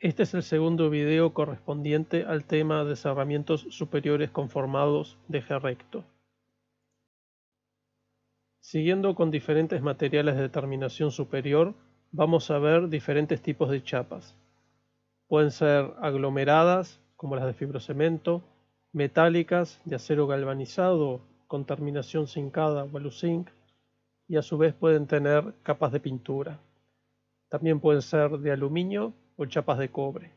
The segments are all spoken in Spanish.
Este es el segundo video correspondiente al tema de cerramientos superiores conformados de eje recto. Siguiendo con diferentes materiales de terminación superior, vamos a ver diferentes tipos de chapas. Pueden ser aglomeradas, como las de fibrocemento, metálicas, de acero galvanizado con terminación zincada o aluzinc, y a su vez pueden tener capas de pintura. También pueden ser de aluminio o chapas de cobre.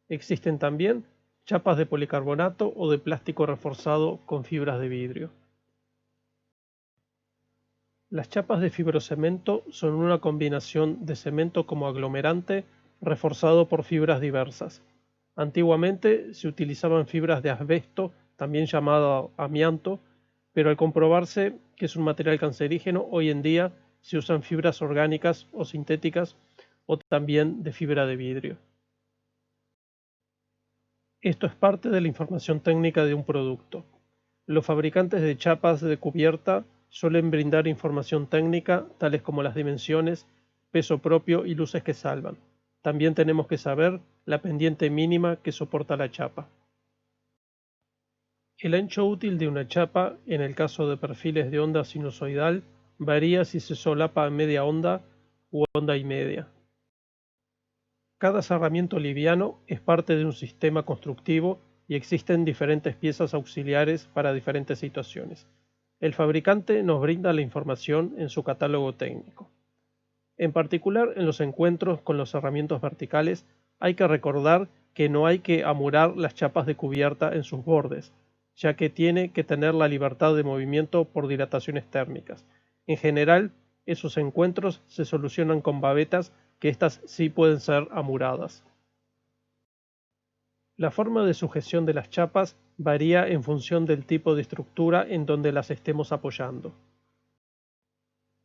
Existen también chapas de policarbonato o de plástico reforzado con fibras de vidrio. Las chapas de fibrocemento son una combinación de cemento como aglomerante reforzado por fibras diversas. Antiguamente se utilizaban fibras de asbesto, también llamado amianto, pero al comprobarse que es un material cancerígeno, hoy en día se usan fibras orgánicas o sintéticas o también de fibra de vidrio. Esto es parte de la información técnica de un producto. Los fabricantes de chapas de cubierta suelen brindar información técnica tales como las dimensiones, peso propio y luces que salvan. También tenemos que saber la pendiente mínima que soporta la chapa. El ancho útil de una chapa, en el caso de perfiles de onda sinusoidal, varía si se solapa a media onda u onda y media. Cada cerramiento liviano es parte de un sistema constructivo y existen diferentes piezas auxiliares para diferentes situaciones. El fabricante nos brinda la información en su catálogo técnico. En particular, en los encuentros con los cerramientos verticales, hay que recordar que no hay que amurar las chapas de cubierta en sus bordes, ya que tiene que tener la libertad de movimiento por dilataciones térmicas. En general, esos encuentros se solucionan con babetas, que estas sí pueden ser amuradas. La forma de sujeción de las chapas varía en función del tipo de estructura en donde las estemos apoyando.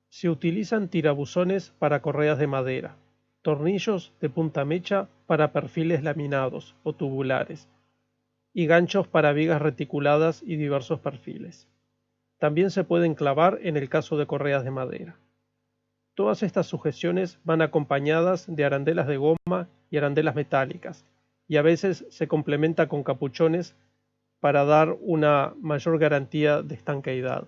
Se utilizan tirabuzones para correas de madera, tornillos de punta mecha para perfiles laminados o tubulares, y ganchos para vigas reticuladas y diversos perfiles. También se pueden clavar en el caso de correas de madera. Todas estas sujeciones van acompañadas de arandelas de goma y arandelas metálicas, y a veces se complementa con capuchones para dar una mayor garantía de estanqueidad.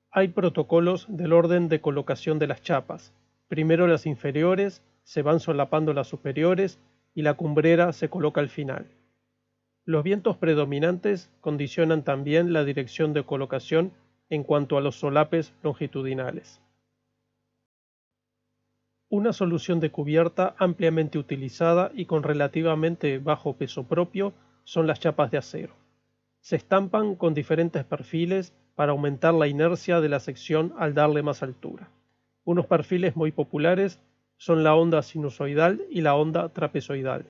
Hay protocolos del orden de colocación de las chapas. Primero las inferiores, se van solapando las superiores y la cumbrera se coloca al final. Los vientos predominantes condicionan también la dirección de colocación en cuanto a los solapes longitudinales. Una solución de cubierta ampliamente utilizada y con relativamente bajo peso propio son las chapas de acero. Se estampan con diferentes perfiles para aumentar la inercia de la sección al darle más altura. Unos perfiles muy populares son la onda sinusoidal y la onda trapezoidal.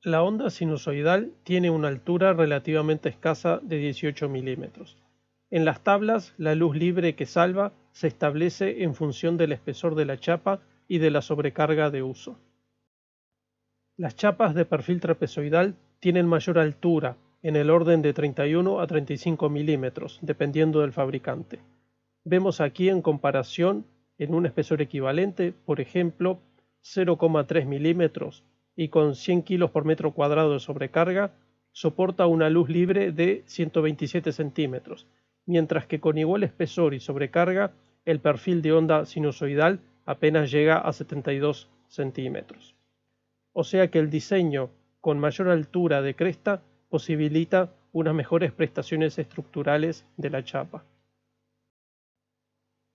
La onda sinusoidal tiene una altura relativamente escasa de 18 milímetros. En las tablas, la luz libre que salva se establece en función del espesor de la chapa y de la sobrecarga de uso. Las chapas de perfil trapezoidal tienen mayor altura, en el orden de 31 a 35 milímetros, dependiendo del fabricante. Vemos aquí en comparación, en un espesor equivalente, por ejemplo, 0,3 milímetros y con 100 kilos por metro cuadrado de sobrecarga, soporta una luz libre de 127 centímetros, mientras que con igual espesor y sobrecarga, el perfil de onda sinusoidal apenas llega a 72 centímetros. O sea que el diseño con mayor altura de cresta posibilita unas mejores prestaciones estructurales de la chapa.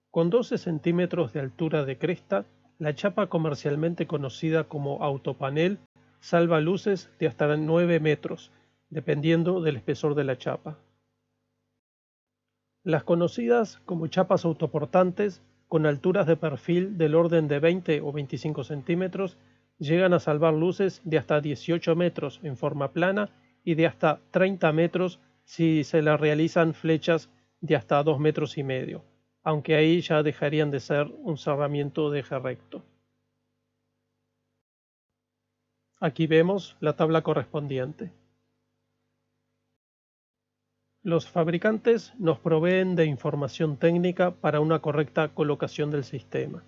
Con 12 centímetros de altura de cresta, la chapa comercialmente conocida como autopanel salva luces de hasta 9 metros, dependiendo del espesor de la chapa. Las conocidas como chapas autoportantes, con alturas de perfil del orden de 20 o 25 centímetros, llegan a salvar luces de hasta 18 metros en forma plana y de hasta 30 metros si se le realizan flechas de hasta 2 metros y medio, aunque ahí ya dejarían de ser un cerramiento de eje recto. Aquí vemos la tabla correspondiente. Los fabricantes nos proveen de información técnica para una correcta colocación del sistema.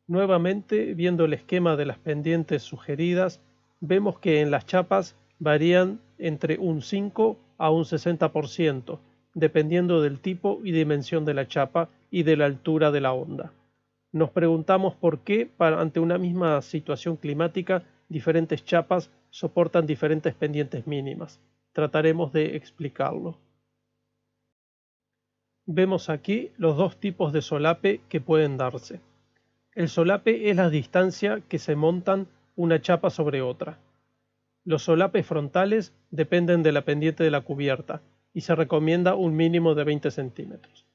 Nuevamente, viendo el esquema de las pendientes sugeridas, vemos que en las chapas varían entre un 5 a un 60%, dependiendo del tipo y dimensión de la chapa y de la altura de la onda. Nos preguntamos por qué, ante una misma situación climática, diferentes chapas soportan diferentes pendientes mínimas. Trataremos de explicarlo. Vemos aquí los dos tipos de solape que pueden darse. El solape es la distancia que se montan una chapa sobre otra. Los solapes frontales dependen de la pendiente de la cubierta y se recomienda un mínimo de 20 centímetros.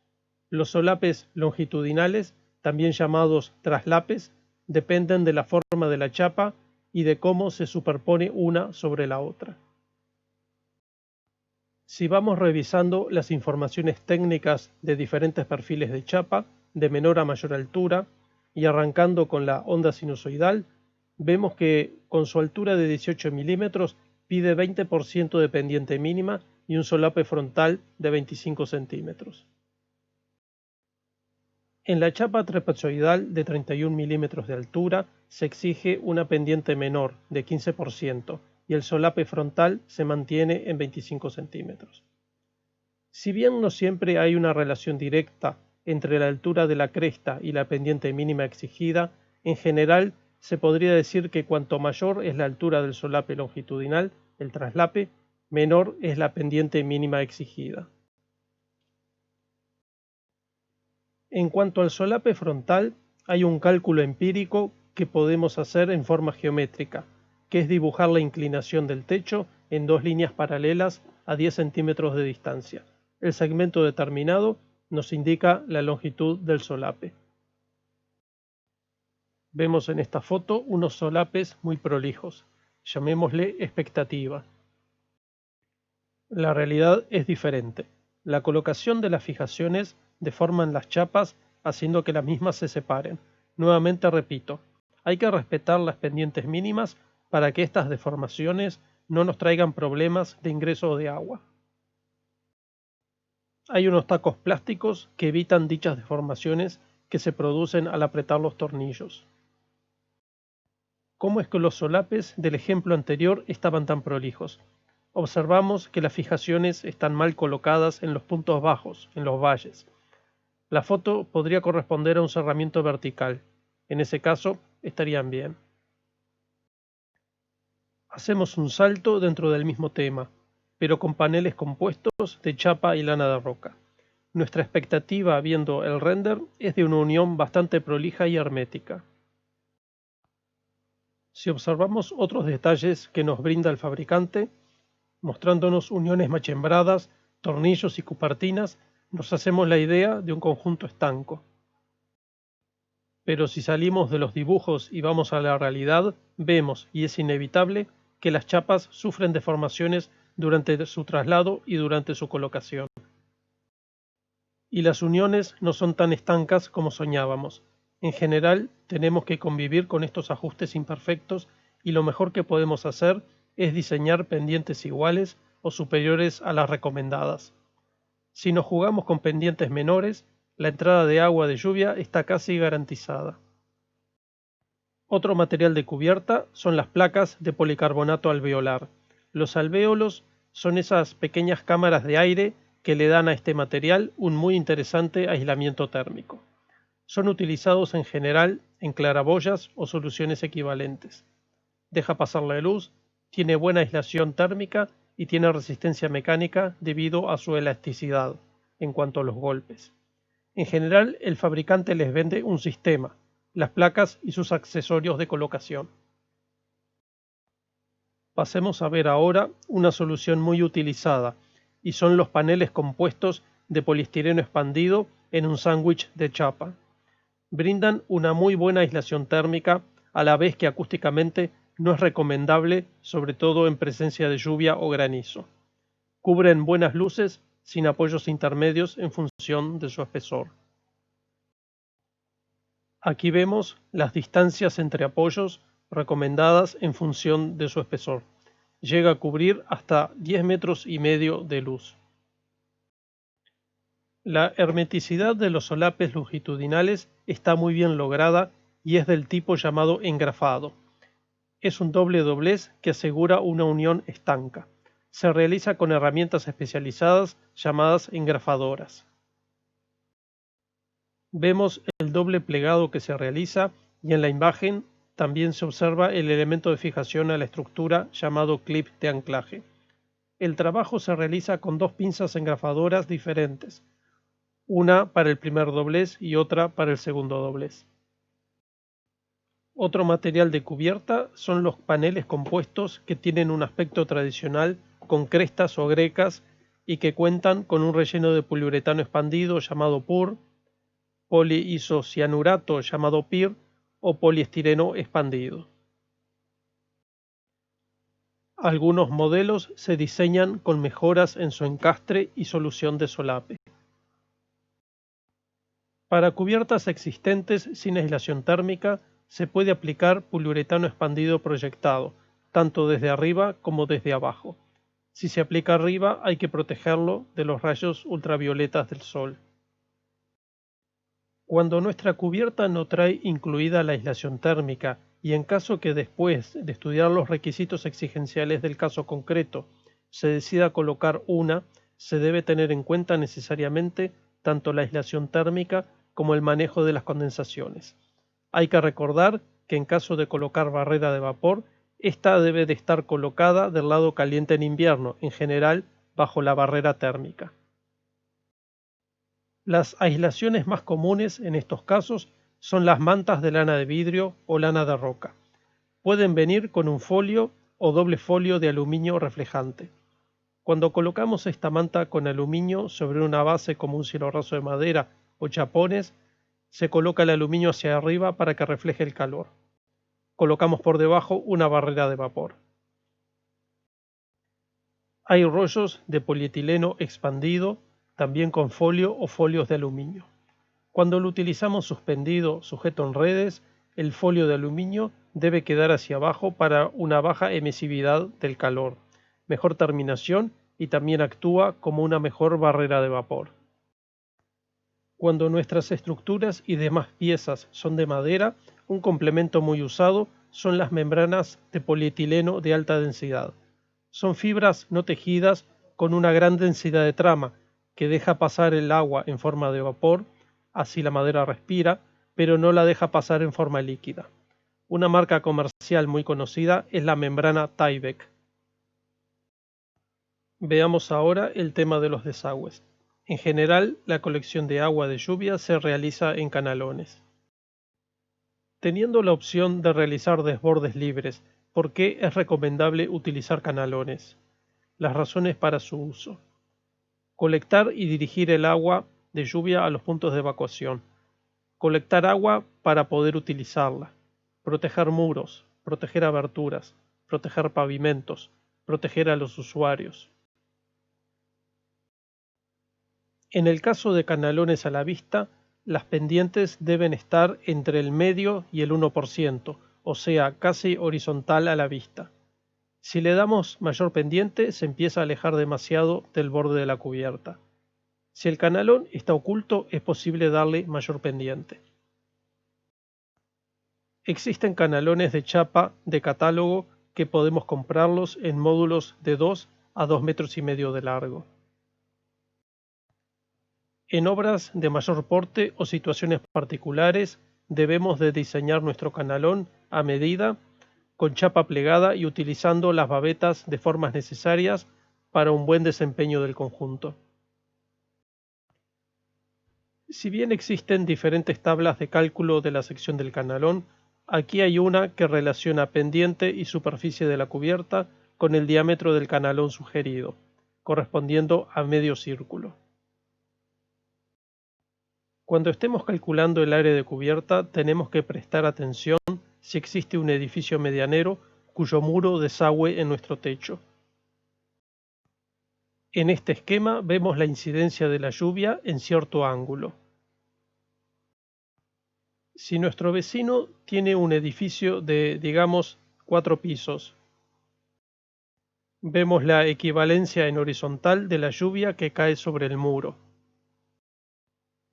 Los solapes longitudinales, también llamados traslapes, dependen de la forma de la chapa y de cómo se superpone una sobre la otra. Si vamos revisando las informaciones técnicas de diferentes perfiles de chapa, de menor a mayor altura, y arrancando con la onda sinusoidal, vemos que con su altura de 18 milímetros pide 20% de pendiente mínima y un solape frontal de 25 centímetros. En la chapa trapezoidal de 31 milímetros de altura se exige una pendiente menor de 15% y el solape frontal se mantiene en 25 centímetros. Si bien no siempre hay una relación directa entre la altura de la cresta y la pendiente mínima exigida, en general se podría decir que cuanto mayor es la altura del solape longitudinal, el traslape, menor es la pendiente mínima exigida. En cuanto al solape frontal, hay un cálculo empírico que podemos hacer en forma geométrica, que es dibujar la inclinación del techo en dos líneas paralelas a 10 centímetros de distancia. El segmento determinado nos indica la longitud del solape. Vemos en esta foto unos solapes muy prolijos, llamémosle expectativa. La realidad es diferente. La colocación de las fijaciones deforman las chapas haciendo que las mismas se separen. Nuevamente repito, hay que respetar las pendientes mínimas para que estas deformaciones no nos traigan problemas de ingreso de agua. Hay unos tacos plásticos que evitan dichas deformaciones que se producen al apretar los tornillos. ¿Cómo es que los solapes del ejemplo anterior estaban tan prolijos? Observamos que las fijaciones están mal colocadas en los puntos bajos, en los valles. La foto podría corresponder a un cerramiento vertical. En ese caso, estarían bien. Hacemos un salto dentro del mismo tema, pero con paneles compuestos de chapa y lana de roca. Nuestra expectativa viendo el render es de una unión bastante prolija y hermética. Si observamos otros detalles que nos brinda el fabricante, mostrándonos uniones machembradas, tornillos y cupertinas, nos hacemos la idea de un conjunto estanco. Pero si salimos de los dibujos y vamos a la realidad, vemos, y es inevitable, que las chapas sufren deformaciones durante su traslado y durante su colocación. Y las uniones no son tan estancas como soñábamos. En general, tenemos que convivir con estos ajustes imperfectos y lo mejor que podemos hacer es diseñar pendientes iguales o superiores a las recomendadas. Si nos jugamos con pendientes menores, la entrada de agua de lluvia está casi garantizada. Otro material de cubierta son las placas de policarbonato alveolar. Los alvéolos son esas pequeñas cámaras de aire que le dan a este material un muy interesante aislamiento térmico. Son utilizados en general en claraboyas o soluciones equivalentes. Deja pasar la luz, tiene buena aislación térmica y tiene resistencia mecánica debido a su elasticidad en cuanto a los golpes. En general, el fabricante les vende un sistema, las placas y sus accesorios de colocación. Pasemos a ver ahora una solución muy utilizada, y son los paneles compuestos de poliestireno expandido en un sándwich de chapa. Brindan una muy buena aislación térmica, a la vez que acústicamente no es recomendable, sobre todo en presencia de lluvia o granizo. Cubren buenas luces sin apoyos intermedios en función de su espesor. Aquí vemos las distancias entre apoyos recomendadas en función de su espesor. Llega a cubrir hasta 10 metros y medio de luz. La hermeticidad de los solapes longitudinales está muy bien lograda y es del tipo llamado engrafado. Es un doble doblez que asegura una unión estanca. Se realiza con herramientas especializadas llamadas engrafadoras. Vemos el doble plegado que se realiza y en la imagen también se observa el elemento de fijación a la estructura llamado clip de anclaje. El trabajo se realiza con dos pinzas engrafadoras diferentes, una para el primer doblez y otra para el segundo doblez. Otro material de cubierta son los paneles compuestos que tienen un aspecto tradicional con crestas o grecas y que cuentan con un relleno de poliuretano expandido llamado PUR, poliisocianurato llamado PIR o poliestireno expandido. Algunos modelos se diseñan con mejoras en su encastre y solución de solape. Para cubiertas existentes sin aislación térmica se puede aplicar poliuretano expandido proyectado, tanto desde arriba como desde abajo. Si se aplica arriba hay que protegerlo de los rayos ultravioletas del sol. Cuando nuestra cubierta no trae incluida la aislación térmica y en caso que después de estudiar los requisitos exigenciales del caso concreto se decida colocar una, se debe tener en cuenta necesariamente tanto la aislación térmica como el manejo de las condensaciones. Hay que recordar que en caso de colocar barrera de vapor, esta debe de estar colocada del lado caliente en invierno, en general bajo la barrera térmica. Las aislaciones más comunes en estos casos son las mantas de lana de vidrio o lana de roca. Pueden venir con un folio o doble folio de aluminio reflejante. Cuando colocamos esta manta con aluminio sobre una base como un cielo raso de madera o chapones, se coloca el aluminio hacia arriba para que refleje el calor. Colocamos por debajo una barrera de vapor. Hay rollos de polietileno expandido, también con folio o folios de aluminio. Cuando lo utilizamos suspendido, sujeto en redes, el folio de aluminio debe quedar hacia abajo para una baja emisividad del calor, mejor terminación y también actúa como una mejor barrera de vapor. Cuando nuestras estructuras y demás piezas son de madera, un complemento muy usado son las membranas de polietileno de alta densidad. Son fibras no tejidas con una gran densidad de trama que deja pasar el agua en forma de vapor, así la madera respira, pero no la deja pasar en forma líquida. Una marca comercial muy conocida es la membrana Tyvek. Veamos ahora el tema de los desagües. En general, la colección de agua de lluvia se realiza en canalones. Teniendo la opción de realizar desbordes libres, ¿por qué es recomendable utilizar canalones? Las razones para su uso. Colectar y dirigir el agua de lluvia a los puntos de evacuación. Colectar agua para poder utilizarla. Proteger muros, proteger aberturas, proteger pavimentos, proteger a los usuarios. En el caso de canalones a la vista, las pendientes deben estar entre el medio y el 1%, o sea, casi horizontal a la vista. Si le damos mayor pendiente, se empieza a alejar demasiado del borde de la cubierta. Si el canalón está oculto, es posible darle mayor pendiente. Existen canalones de chapa de catálogo que podemos comprarlos en módulos de 2 a 2,5 metros de largo. En obras de mayor porte o situaciones particulares, debemos de diseñar nuestro canalón a medida, con chapa plegada y utilizando las babetas de formas necesarias para un buen desempeño del conjunto. Si bien existen diferentes tablas de cálculo de la sección del canalón, aquí hay una que relaciona pendiente y superficie de la cubierta con el diámetro del canalón sugerido, correspondiendo a medio círculo. Cuando estemos calculando el área de cubierta, tenemos que prestar atención si existe un edificio medianero cuyo muro desagüe en nuestro techo. En este esquema vemos la incidencia de la lluvia en cierto ángulo. Si nuestro vecino tiene un edificio de, digamos, 4 pisos, vemos la equivalencia en horizontal de la lluvia que cae sobre el muro.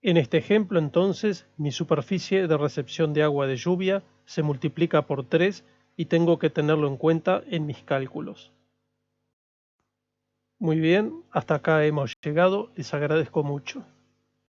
En este ejemplo, entonces, mi superficie de recepción de agua de lluvia se multiplica por 3 y tengo que tenerlo en cuenta en mis cálculos. Muy bien, hasta acá hemos llegado, les agradezco mucho.